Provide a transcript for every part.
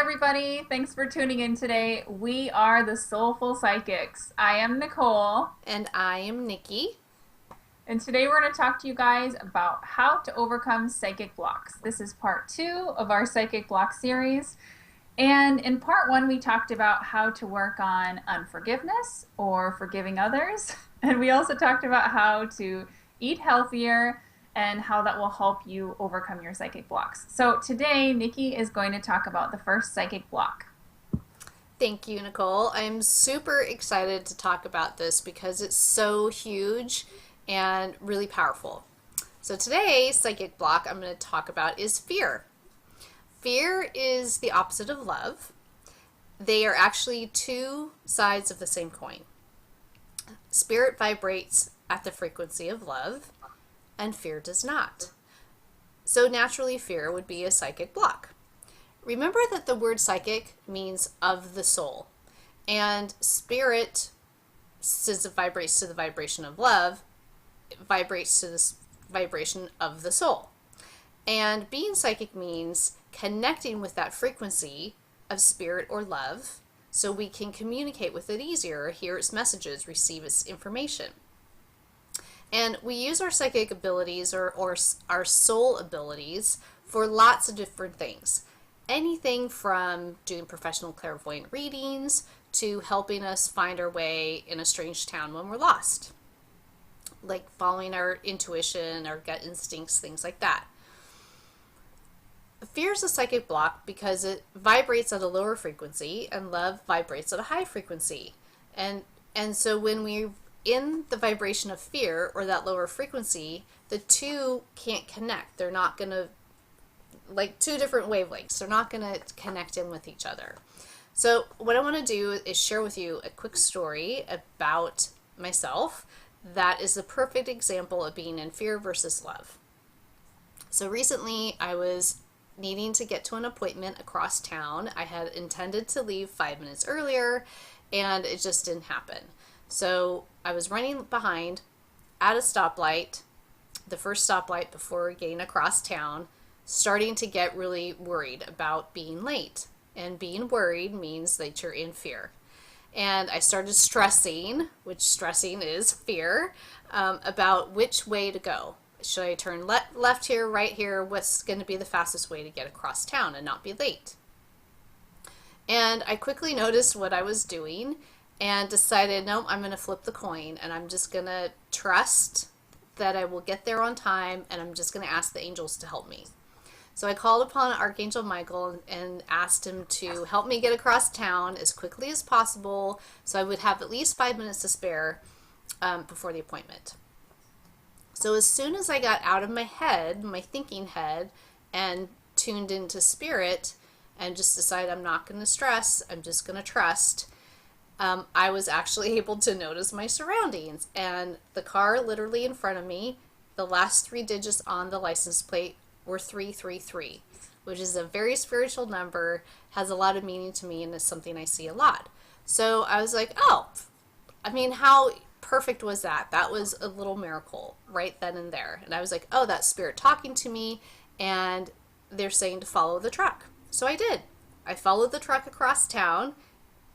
everybody. Thanks for tuning in today. We are the Soulful Psychics. I am Nicole, And I am Nikki. and today we're going to talk to you guys about how to overcome psychic blocks. This is part two of our psychic block series. And in part one, we talked about how to work on unforgiveness or forgiving others. And we also talked about how to eat healthier and how that will help you overcome your psychic blocks. So today, Nikki is going to talk about the first psychic block. Thank you, Nicole. I'm super excited to talk about this because it's so huge and really powerful. So today's psychic block I'm going to talk about is fear. Fear is the opposite of love. They are actually two sides of the same coin. Spirit vibrates at the frequency of love, and fear does not. So naturally, fear would be a psychic block. Remember that the word psychic means of the soul, and spirit, since it vibrates to the vibration of love, it vibrates to the vibration of the soul. And being psychic means connecting with that frequency of spirit or love so we can communicate with it easier, hear its messages, receive its information. And we use our psychic abilities or our soul abilities for lots of different things. Anything from doing professional clairvoyant readings to helping us find our way in a strange town when we're lost. Like following our intuition, our gut instincts, things like that. Fear is a psychic block because it vibrates at a lower frequency and love vibrates at a high frequency. And so when we're in the vibration of fear or that lower frequency, the two can't connect. They're not going to, like two different wavelengths, they're not going to connect in with each other. So what I want to do is share with you a quick story about myself that is the perfect example of being in fear versus love. So recently I was needing to get to an appointment across town. I had intended to leave 5 minutes earlier and it just didn't happen. So I was running behind at a stoplight, the first stoplight before getting across town, starting to get really worried about being late. And being worried means that you're in fear. And I started stressing, which stressing is fear, about which way to go. Should I turn left here, right here? What's going to be the fastest way to get across town and not be late? And I quickly noticed what I was doing and decided, no, I'm going to flip the coin and I'm just going to trust that I will get there on time and I'm just going to ask the angels to help me. So I called upon Archangel Michael and asked him to help me get across town as quickly as possible so I would have at least 5 minutes to spare before the appointment. So as soon as I got out of my head, my thinking head, and tuned into spirit and just decided I'm not going to stress, I'm just going to trust, I was actually able to notice my surroundings. And the car literally in front of me, the last 3 digits on the license plate were 333, which is a very spiritual number, has a lot of meaning to me, and is something I see a lot. So I was like, oh, I mean, how perfect was that? That was a little miracle right then and there. And I was like, oh, that's spirit talking to me, and they're saying to follow the truck. So I did. I followed the truck across town.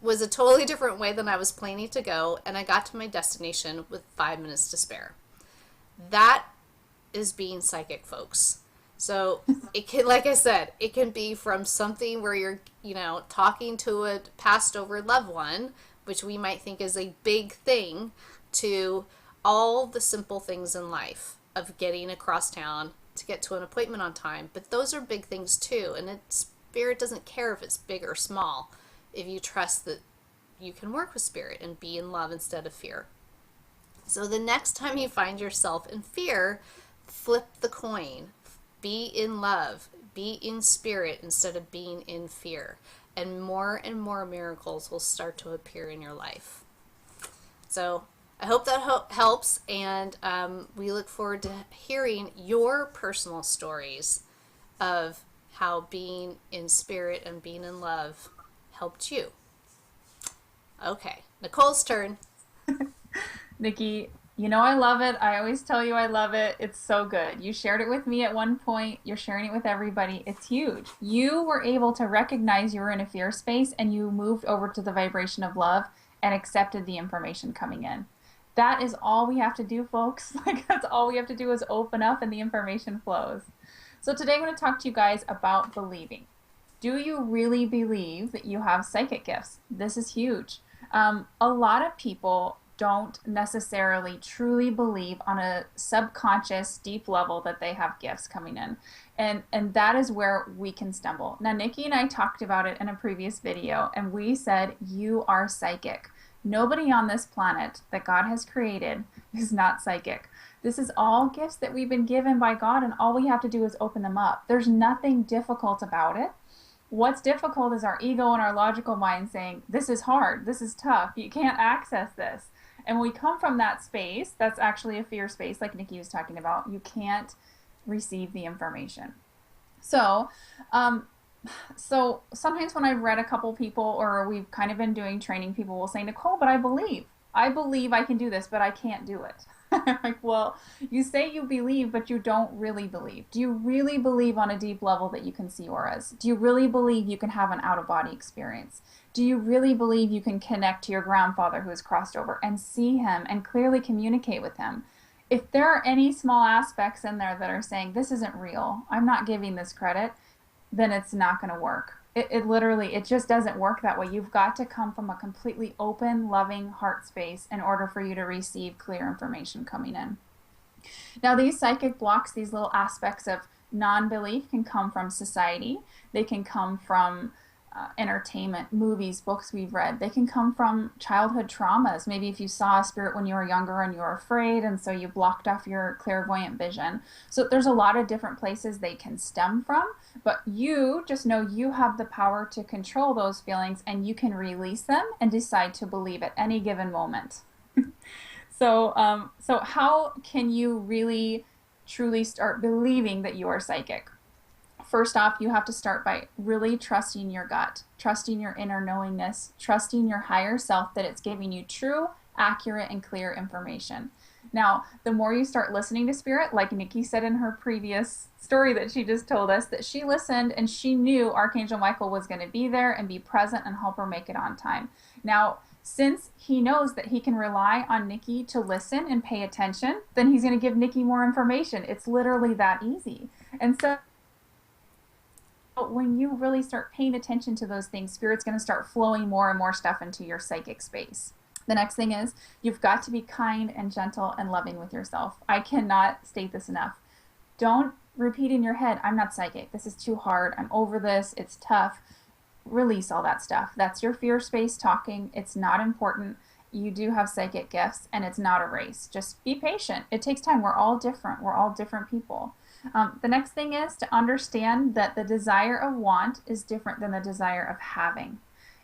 Was a totally different way than I was planning to go, and I got to my destination with 5 minutes to spare. That is being psychic, folks. So it can, like I said, it can be from something where you're, talking to a passed over loved one, which we might think is a big thing, to all the simple things in life of getting across town to get to an appointment on time. But those are big things too, and spirit doesn't care if it's big or small if you trust that you can work with spirit and be in love instead of fear. So the next time you find yourself in fear, flip the coin. Be in love. Be in spirit instead of being in fear. And more miracles will start to appear in your life. So I hope that helps, and we look forward to hearing your personal stories of how being in spirit and being in love helped you. Okay, Nicole's turn. Nikki, You know, I love it. I always tell you I love it. It's so good. You shared it with me at one point. You're sharing it with everybody. It's huge. You were able to recognize you were in a fear space and you moved over to the vibration of love and accepted the information coming in. That is all we have to do, folks. Like, that's all we have to do is open up and the information flows. So, today I'm going to talk to you guys about believing. Do you really believe that you have psychic gifts? This is huge. A lot of people don't necessarily truly believe on a subconscious, deep level that they have gifts coming in. And that is where we can stumble. Now, Nikki and I talked about it in a previous video, and we said, you are psychic. Nobody on this planet that God has created is not psychic. This is all gifts that we've been given by God, and all we have to do is open them up. There's nothing difficult about it. What's difficult is our ego and our logical mind saying, this is hard, this is tough, you can't access this. And when we come from that space, that's actually a fear space, like Nikki was talking about. You can't receive the information. So, um, so sometimes when I've read a couple people or we've kind of been doing training, people will say, Nicole, but I believe. I believe I can do this, but I can't do it. Like, well, you say you believe, but you don't really believe. Do you really believe on a deep level that you can see auras? Do you really believe you can have an out of body experience? Do you really believe you can connect to your grandfather who has crossed over and see him and clearly communicate with him? If there are any small aspects in there that are saying, this isn't real, I'm not giving this credit, then it's not going to work. It literally, it just doesn't work that way. You've got to come from a completely open, loving heart space in order for you to receive clear information coming in. Now, these psychic blocks, these little aspects of non-belief can come from society. They can come from entertainment, movies, books we've read. They can come from childhood traumas. Maybe if you saw a spirit when you were younger and you were afraid, and so you blocked off your clairvoyant vision. So there's a lot of different places they can stem from, but you just know you have the power to control those feelings and you can release them and decide to believe at any given moment. So how can you really truly start believing that you are psychic? First off, you have to start by really trusting your gut, trusting your inner knowingness, trusting your higher self that it's giving you true, accurate, and clear information. Now, the more you start listening to spirit, like Nikki said in her previous story that she just told us, that she listened and she knew Archangel Michael was going to be there and be present and help her make it on time. Now, since he knows that he can rely on Nikki to listen and pay attention, then he's going to give Nikki more information. It's literally that easy. And so when you really start paying attention to those things, spirit's going to start flowing more and more stuff into your psychic space. The next thing is you've got to be kind and gentle and loving with yourself. I cannot state this enough. Don't repeat in your head, I'm not psychic. This is too hard. I'm over this. It's tough. Release all that stuff. That's your fear space talking. It's not important. You do have psychic gifts and it's not a race. Just be patient. It takes time. We're all different. We're all different people. The next thing is to understand that the desire of want is different than the desire of having.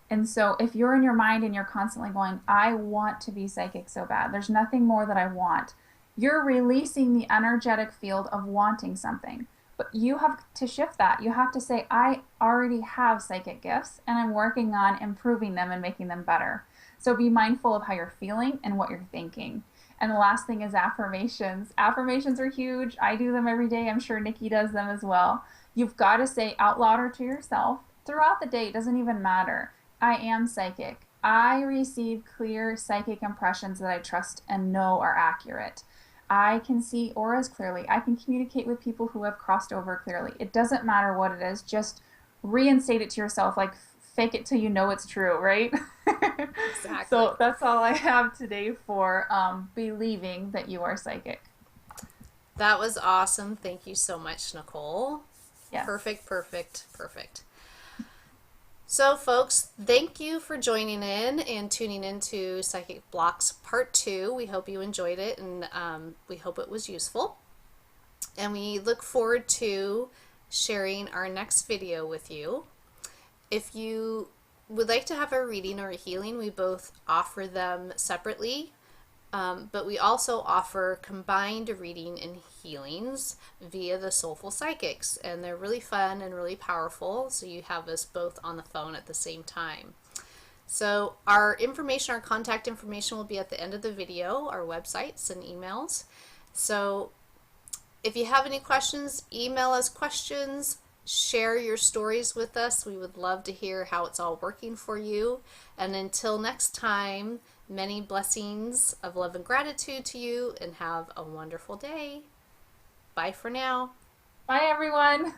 And so if you're in your mind and you're constantly going, I want to be psychic so bad, there's nothing more that I want, you're releasing the energetic field of wanting something. But you have to shift that. You have to say, I already have psychic gifts and I'm working on improving them and making them better. So be mindful of how you're feeling and what you're thinking. And the last thing is affirmations. Affirmations are huge. I do them every day. I'm sure Nikki does them as well. You've got to say out loud or to yourself throughout the day. It doesn't even matter. I am psychic. I receive clear psychic impressions that I trust and know are accurate. I can see auras clearly. I can communicate with people who have crossed over clearly. It doesn't matter what it is. Just reinstate it to yourself, like fake it till you know it's true, right? Exactly. So that's all I have today for believing that you are psychic. That was awesome. Thank you so much, Nicole. Yes. Perfect, perfect, perfect. So, folks, thank you for joining in and tuning into Psychic Blocks Part 2. We hope you enjoyed it and we hope it was useful. And we look forward to sharing our next video with you. If you would like to have a reading or a healing, we both offer them separately, but we also offer combined reading and healings via the Soulful Psychics, and they're really fun and really powerful, so you have us both on the phone at the same time. So our information, our contact information will be at the end of the video, our websites and emails. So if you have any questions, email us questions, share your stories with us. We would love to hear how it's all working for you. And until next time, many blessings of love and gratitude to you, and have a wonderful day. Bye for now. Bye, everyone.